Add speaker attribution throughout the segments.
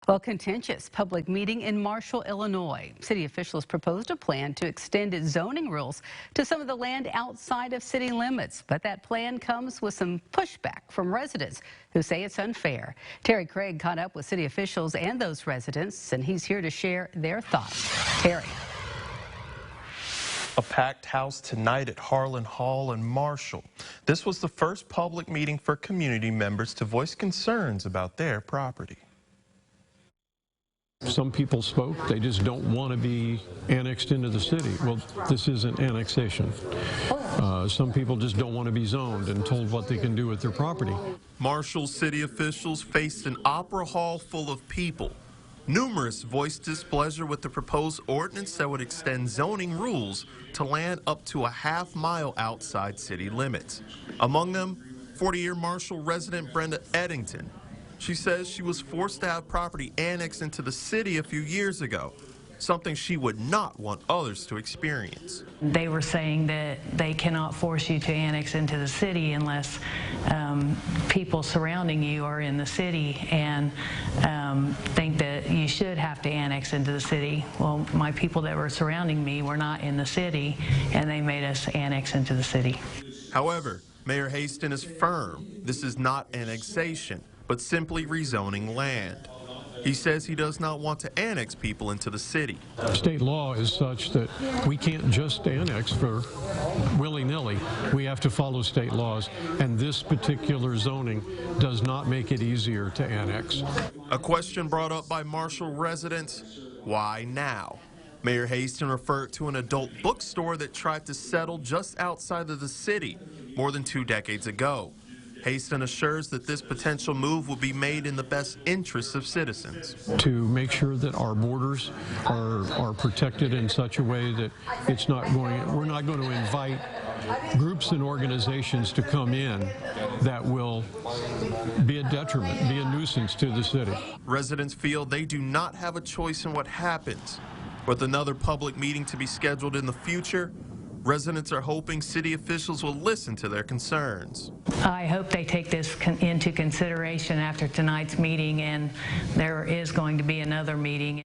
Speaker 1: Well, contentious public meeting in Marshall, Illinois. City officials proposed a plan to extend its zoning rules to some of the land outside of city limits. But that plan comes with some pushback from residents who say it's unfair. Terry Craig caught up with city officials and those residents, and he's here to share their thoughts. Terry.
Speaker 2: A packed house tonight at Harlan Hall in Marshall. This was the first public meeting for community members to voice concerns about their property.
Speaker 3: Some people spoke, they just don't want to be annexed into the city. Well, this isn't annexation. Some people just don't want to be zoned and told what they can do with their property.
Speaker 2: Marshall city officials faced an opera hall full of people. Numerous voiced displeasure with the proposed ordinance that would extend zoning rules to land up to a half-mile outside city limits. Among them, 40-year Marshall resident Brenda Eddington. She says she was forced to have property annexed into the city a few years ago, something she would not want others to experience.
Speaker 4: They were saying that they cannot force you to annex into the city unless people surrounding you are in the city and think that you should have to annex into the city. Well, my people that were surrounding me were not in the city, and they made us annex into the city.
Speaker 2: However, Mayor Haston is firm this is not annexation, but simply rezoning land. He says he does not want to annex people into the city.
Speaker 3: State law is such that we can't just annex for willy-nilly. We have to follow state laws, and this particular zoning does not make it easier to annex.
Speaker 2: A question brought up by Marshall residents: why now? Mayor Haston referred to an adult bookstore that tried to settle just outside of the city more than 2 decades ago. Haston assures that this potential move will be made in the best interests of citizens.
Speaker 3: To make sure that our borders are protected in such a way that we're not going to invite groups and organizations to come in that will be a detriment, be a nuisance to the city.
Speaker 2: Residents feel they do not have a choice in what happens. With another public meeting to be scheduled in the future, residents are hoping city officials will listen to their concerns.
Speaker 4: I hope they take this into consideration after tonight's meeting, and there is going to be another meeting.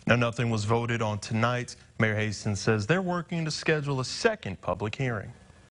Speaker 2: Now, nothing was voted on tonight. Mayor Haston says they're working to schedule a second public hearing.